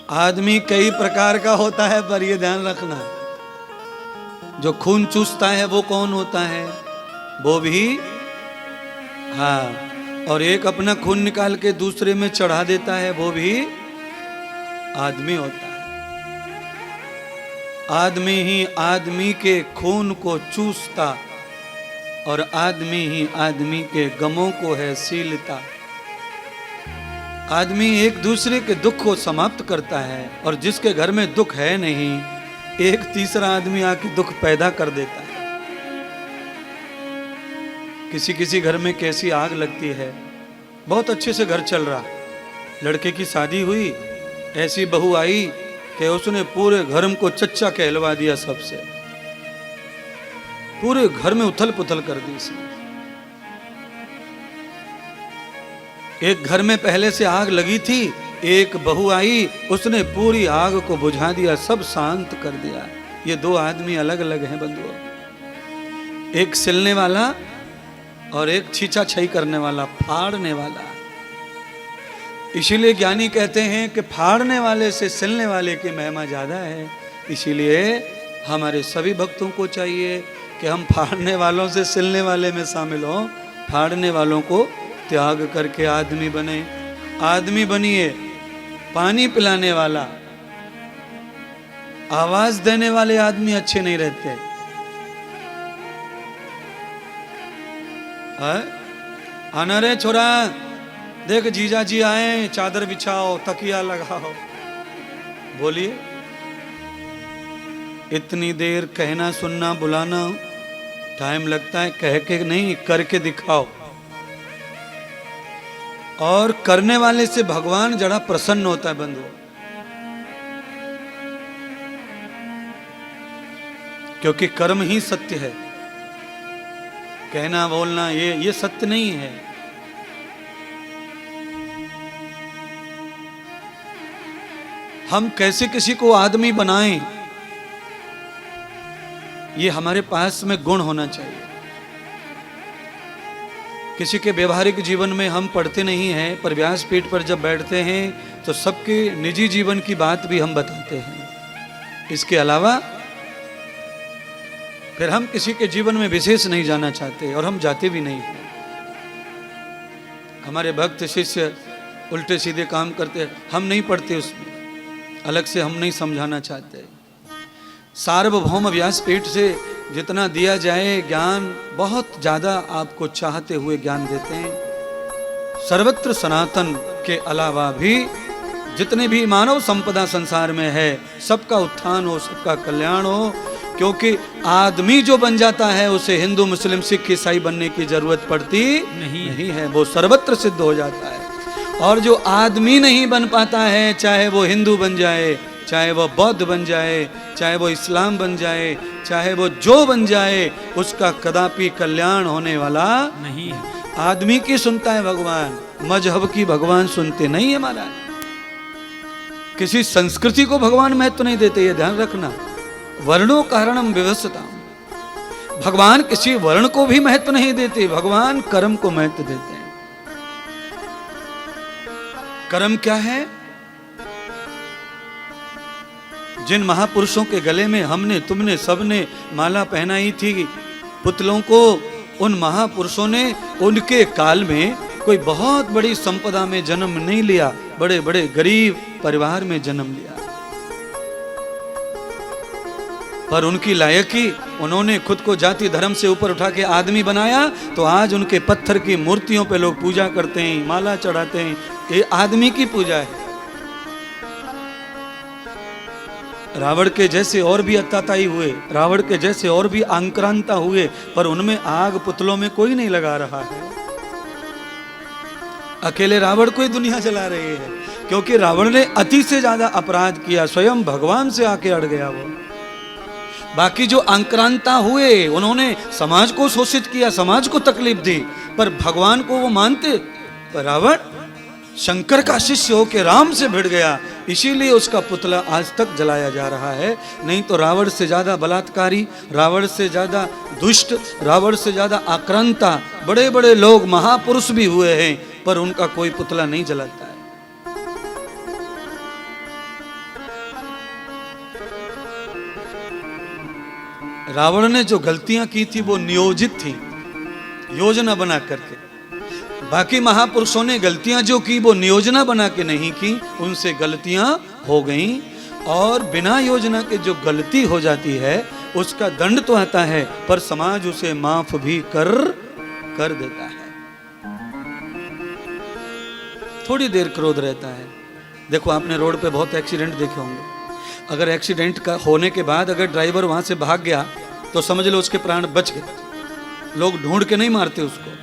आदमी कई प्रकार का होता है, पर ये ध्यान रखना, जो खून चूसता है वो कौन होता है? वो भी, हाँ, और एक अपना खून निकाल के दूसरे में चढ़ा देता है, वो भी आदमी होता है। आदमी ही आदमी के खून को चूसता और आदमी ही आदमी के गमों को है सीलता। आदमी एक दूसरे के दुख को समाप्त करता है, और जिसके घर में दुख है नहीं, एक तीसरा आदमी आके दुख पैदा कर देता है। किसी किसी घर में कैसी आग लगती है, बहुत अच्छे से घर चल रहा, लड़के की शादी हुई, ऐसी बहू आई कि उसने पूरे घर को चच्चा कहलवा दिया, सबसे पूरे घर में उथल पुथल कर दी इसने। एक घर में पहले से आग लगी थी, एक बहू आई, उसने पूरी आग को बुझा दिया, सब शांत कर दिया। ये दो आदमी अलग अलग हैं बंधुओं, एक सिलने वाला और एक छीछा छई करने वाला, फाड़ने वाला। इसीलिए ज्ञानी कहते हैं कि फाड़ने वाले से सिलने वाले की महिमा ज्यादा है। इसीलिए हमारे सभी भक्तों को चाहिए कि हम फाड़ने वालों से सिलने वाले में शामिल हों, फाड़ने वालों को त्याग करके आदमी बने। आदमी बनिए। पानी पिलाने वाला, आवाज देने वाले आदमी अच्छे नहीं रहते। आना रे छोरा, देख जीजा जी आए, चादर बिछाओ, तकिया लगाओ। बोलिए, इतनी देर कहना सुनना बुलाना टाइम लगता है, कह के नहीं करके दिखाओ। और करने वाले से भगवान जरा प्रसन्न होता है बंधु, क्योंकि कर्म ही सत्य है। कहना बोलना ये सत्य नहीं है। हम कैसे किसी को आदमी बनाएं, ये हमारे पास में गुण होना चाहिए। किसी के व्यवहारिक जीवन में हम पढ़ते नहीं हैं, पर व्यासपीठ पर जब बैठते हैं तो सबके निजी जीवन की बात भी हम बताते हैं। इसके अलावा फिर हम किसी के जीवन में विशेष नहीं जाना चाहते, और हम जाते भी नहीं हैं। हमारे भक्त शिष्य उल्टे सीधे काम करते, हम नहीं पढ़ते उसमें, अलग से हम नहीं समझाना चाहते। सार्वभौम व्यासपीठ से जितना दिया जाए ज्ञान, बहुत ज्यादा आपको चाहते हुए ज्ञान देते हैं। सर्वत्र सनातन के अलावा भी जितने भी मानव संपदा संसार में है, सबका उत्थान हो, सबका कल्याण हो। क्योंकि आदमी जो बन जाता है उसे हिंदू मुस्लिम सिख ईसाई बनने की जरूरत पड़ती नहीं है, वो सर्वत्र सिद्ध हो जाता है। और जो आदमी नहीं बन पाता है, चाहे वो हिंदू बन जाए, चाहे वो बौद्ध बन जाए, चाहे वो इस्लाम बन जाए, चाहे वो जो बन जाए, उसका कदापि कल्याण होने वाला नहीं है। आदमी की सुनता है भगवान, मजहब की भगवान सुनते नहीं है महाराज। किसी संस्कृति को भगवान महत्व नहीं देते, ये ध्यान रखना। वर्णों कारणम विवस्वता, भगवान किसी वर्ण को भी महत्व नहीं देते, भगवान कर्म को महत्व देते हैं। कर्म क्या है? जिन महापुरुषों के गले में हमने तुमने सबने माला पहनाई थी पुतलों को, उन महापुरुषों ने उनके काल में कोई बहुत बड़ी संपदा में जन्म नहीं लिया, बड़े बड़े गरीब परिवार में जन्म लिया। पर उनकी लायकी, उन्होंने खुद को जाति धर्म से ऊपर उठा के आदमी बनाया, तो आज उनके पत्थर की मूर्तियों पे लोग पूजा करते हैं, माला चढ़ाते हैं। ये आदमी की पूजा है। रावण के जैसे और भी अत्याचारी हुए, रावण के जैसे और भी आक्रांता हुए, पर उनमें आग पुतलों में कोई नहीं लगा रहा है। अकेले रावण को ही दुनिया चला रही है, क्योंकि रावण ने अति से ज्यादा अपराध किया, स्वयं भगवान से आके अड़ गया वो। बाकी जो आक्रांता हुए, उन्होंने समाज को शोषित किया, समाज को तकलीफ दी, पर भगवान को वो मानते। पर रावण शंकर का शिष्य होकर राम से भिड़ गया, इसीलिए उसका पुतला आज तक जलाया जा रहा है। नहीं तो रावण से ज्यादा बलात्कारी, रावण से ज्यादा दुष्ट, रावण से ज्यादा आक्रांता बड़े बड़े लोग महापुरुष भी हुए हैं, पर उनका कोई पुतला नहीं जलाता है। रावण ने जो गलतियां की थी वो नियोजित थी, योजना बना करके। बाकी महापुरुषों ने गलतियां जो की वो नियोजना बना के नहीं की, उनसे गलतियां हो गईं। और बिना योजना के जो गलती हो जाती है उसका दंड तो आता है, पर समाज उसे माफ भी कर देता है। थोड़ी देर क्रोध रहता है। देखो आपने रोड पे बहुत एक्सीडेंट देखे होंगे। अगर एक्सीडेंट का होने के बाद अगर ड्राइवर वहां से भाग गया तो समझ लो उसके प्राण बच गए, लोग ढूंढ के नहीं मारते उसको।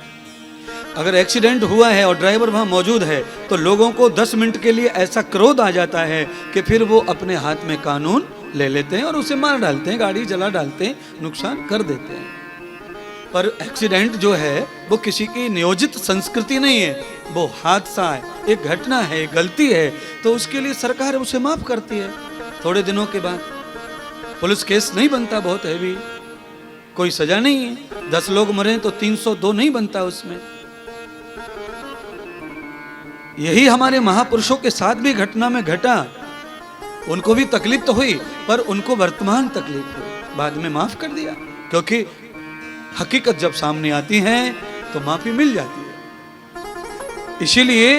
अगर एक्सीडेंट हुआ है और ड्राइवर वहां मौजूद है तो लोगों को 10 मिनट के लिए ऐसा क्रोध आ जाता है कि फिर वो अपने हाथ में कानून ले लेते हैं और उसे मार डालते हैं, गाड़ी जला डालते हैं, नुकसान कर देते हैं। पर एक्सीडेंट जो है वो किसी की नियोजित संस्कृति नहीं है, वो हादसा है, एक घटना है, गलती है, तो उसके लिए सरकार उसे माफ करती है थोड़े दिनों के बाद। पुलिस केस नहीं बनता बहुत हैवी, कोई सजा नहीं है। 10 लोग मरे तो 302 नहीं बनता उसमें। यही हमारे महापुरुषों के साथ भी घटना में घटा। उनको भी तकलीफ तो हुई, पर उनको वर्तमान तकलीफ हुई, बाद में माफ कर दिया, क्योंकि हकीकत जब सामने आती है तो माफी मिल जाती है। इसीलिए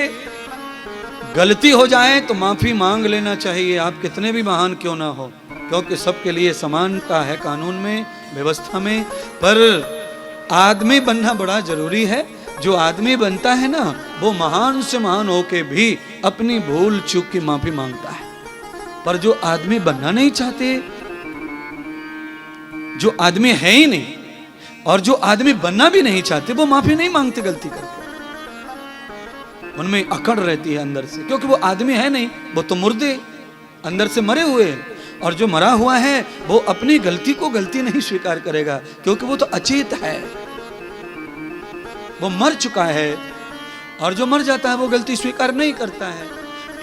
गलती हो जाए तो माफी मांग लेना चाहिए, आप कितने भी महान क्यों ना हो, क्योंकि सबके लिए समानता है कानून में, व्यवस्था में। पर आदमी बनना बड़ा जरूरी है। जो आदमी बनता है ना वो महान से महान होके भी अपनी भूल चूक की माफी मांगता है। पर जो आदमी बनना नहीं चाहते, जो आदमी है ही नहीं और जो आदमी बनना भी नहीं चाहते, वो माफी नहीं मांगते गलती करके। उनमें अकड़ रहती है अंदर से, क्योंकि वो आदमी है नहीं, वो तो मुर्दे अंदर से मरे हुए हैं। और जो मरा हुआ है वो अपनी गलती को गलती नहीं स्वीकार करेगा, क्योंकि वो तो अचेत है, वो मर चुका है। और जो मर जाता है वो गलती स्वीकार नहीं करता है।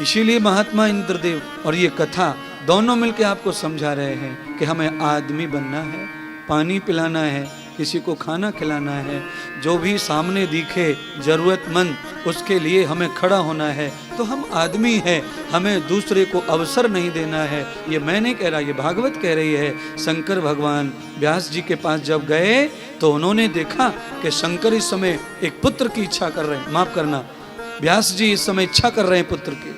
इसीलिए महात्मा इंद्रदेव और ये कथा दोनों मिलकर आपको समझा रहे हैं कि हमें आदमी बनना है, पानी पिलाना है, किसी को खाना खिलाना है, जो भी सामने दिखे जरूरतमंद उसके लिए हमें खड़ा होना है। तो हम आदमी हैं, हमें दूसरे को अवसर नहीं देना है। ये मैं नहीं कह रहा, ये भागवत कह रही है। शंकर भगवान व्यास जी के पास जब गए तो उन्होंने देखा कि शंकर इस समय एक पुत्र की इच्छा कर रहे हैं, माफ करना, व्यास जी इस समय इच्छा कर रहे हैं पुत्र की।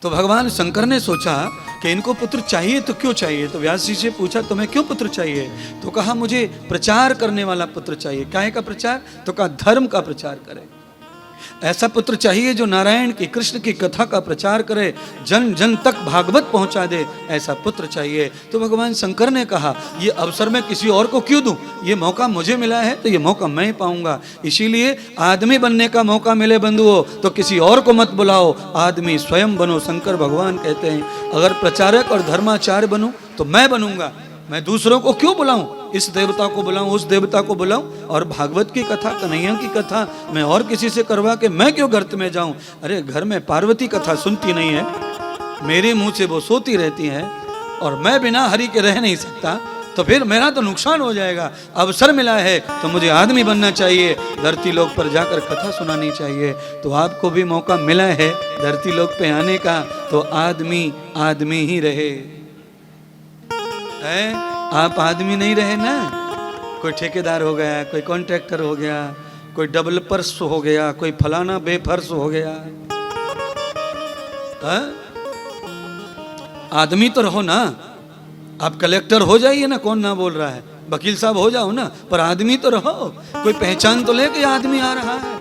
तो भगवान शंकर ने सोचा कि इनको पुत्र चाहिए तो क्यों चाहिए। तो व्यास जी से पूछा तुम्हें क्यों पुत्र चाहिए। तो कहा मुझे प्रचार करने वाला पुत्र चाहिए। काहे का प्रचार। तो कहा धर्म का प्रचार करे। ऐसा पुत्र चाहिए जो नारायण की, कृष्ण की कथा का प्रचार करे, जन जन तक भागवत पहुंचा दे, ऐसा पुत्र चाहिए। तो भगवान शंकर ने कहा ये अवसर मैं किसी और को क्यों दूं, ये मौका मुझे मिला है तो ये मौका मैं पाऊंगा। इसीलिए आदमी बनने का मौका मिले बंधुओं तो किसी और को मत बुलाओ, आदमी स्वयं बनो। शंकर भगवान कहते हैं अगर प्रचारक और धर्माचार्य बनूं तो मैं बनूंगा, मैं दूसरों को क्यों बुलाऊं, इस देवता को बुलाऊं, उस देवता को बुलाऊं। और भागवत की कथा, कन्हैया की कथा मैं और किसी से करवा के मैं क्यों गर्त में जाऊं। अरे घर में पार्वती कथा सुनती नहीं है, मेरे मुंह से वो सोती रहती है और मैं बिना हरि के रह नहीं सकता, तो फिर मेरा तो नुकसान हो जाएगा। अवसर मिला है तो मुझे आदमी बनना चाहिए, धरती लोक पर जाकर कथा सुनानी चाहिए। तो आपको भी मौका मिला है धरती लोक पे आने का, तो आदमी आदमी ही रहे। है? आप आदमी नहीं रहे ना, कोई ठेकेदार हो गया, कोई कॉन्ट्रैक्टर हो गया, कोई डेवलपर्स हो गया, कोई फलाना बेफर्स हो गया। है? आदमी तो रहो ना। आप कलेक्टर हो जाइए ना, कौन ना बोल रहा है, वकील साहब हो जाओ ना, पर आदमी तो रहो। कोई पहचान तो ले कि आदमी आ रहा है।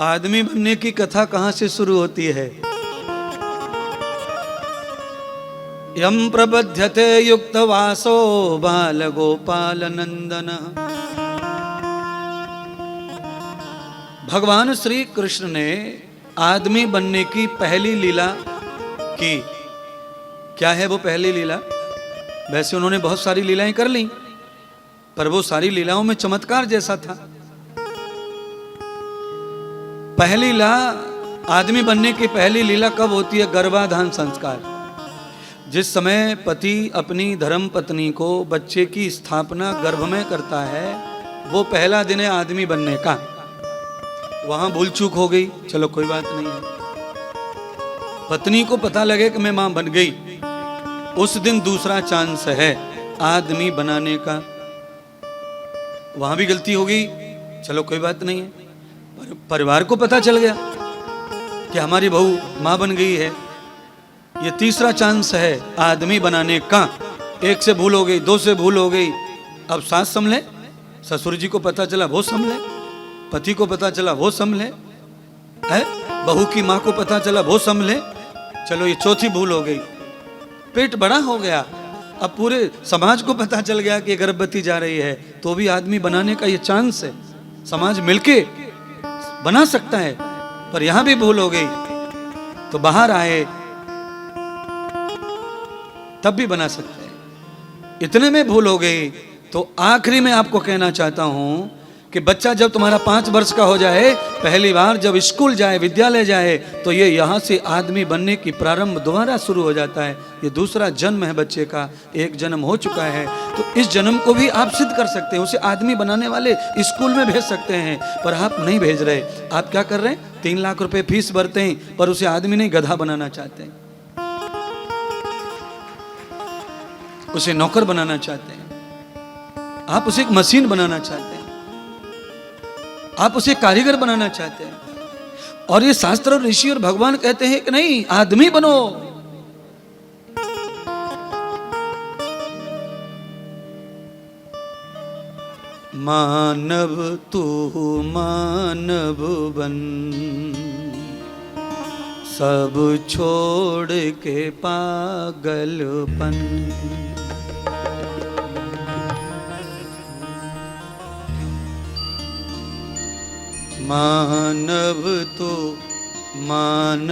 आदमी बनने की कथा कहां से शुरू होती है। यम प्रबध्यते युक्त वासो बाल गोपाल नंदन। भगवान श्री कृष्ण ने आदमी बनने की पहली लीला की। क्या है वो पहली लीला। वैसे उन्होंने बहुत सारी लीलाएं कर ली, पर वो सारी लीलाओं में चमत्कार जैसा था। पहली लीला, आदमी बनने की पहली लीला कब होती है। गर्भाधान संस्कार। जिस समय पति अपनी धर्म पत्नी को बच्चे की स्थापना गर्भ में करता है, वो पहला दिन है आदमी बनने का। वहां भूल चूक हो गई, चलो कोई बात नहीं है। पत्नी को पता लगे कि मैं मां बन गई, उस दिन दूसरा चांस है आदमी बनाने का। वहां भी गलती हो गई, चलो कोई बात नहीं है। परिवार को पता चल गया कि हमारी बहू मां बन गई है, ये तीसरा चांस है आदमी बनाने का। एक से भूल हो गई, दो से भूल हो गई, अब सास संभले, ससुर जी को पता चला वो संभले, पति को पता चला वो संभले, है बहू की माँ को पता चला वो संभले, चलो ये चौथी भूल हो गई। पेट बड़ा हो गया, अब पूरे समाज को पता चल गया कि गर्भवती जा रही है, तो भी आदमी बनाने का ये चांस है, समाज मिलके बना सकता है। पर यहां भी भूल हो गई तो बाहर आए तब भी बना सकते हैं। इतने में भूल हो गई तो आखिरी में आपको कहना चाहता हूं कि बच्चा जब तुम्हारा 5 वर्ष का हो जाए, पहली बार जब स्कूल जाए, विद्यालय जाए, तो ये यहाँ से आदमी बनने की प्रारंभ दोबारा शुरू हो जाता है। ये दूसरा जन्म है बच्चे का, एक जन्म हो चुका है, तो इस जन्म को भी आप सिद्ध कर सकते हैं। उसे आदमी बनाने वाले स्कूल में भेज सकते हैं, पर आप नहीं भेज रहे। आप क्या कर रहे हैं? 3 लाख रुपए फीस भरते हैं, पर उसे आदमी नहीं गधा बनाना चाहते हैं, उसे नौकर बनाना चाहते हैं, आप उसे एक मशीन बनाना चाहते हैं, आप उसे कारीगर बनाना चाहते हैं। और ये शास्त्र और ऋषि और भगवान कहते हैं कि नहीं, आदमी बनो। मानव तू मानव बन, सब छोड़ के पागलपन। मानव तो मानव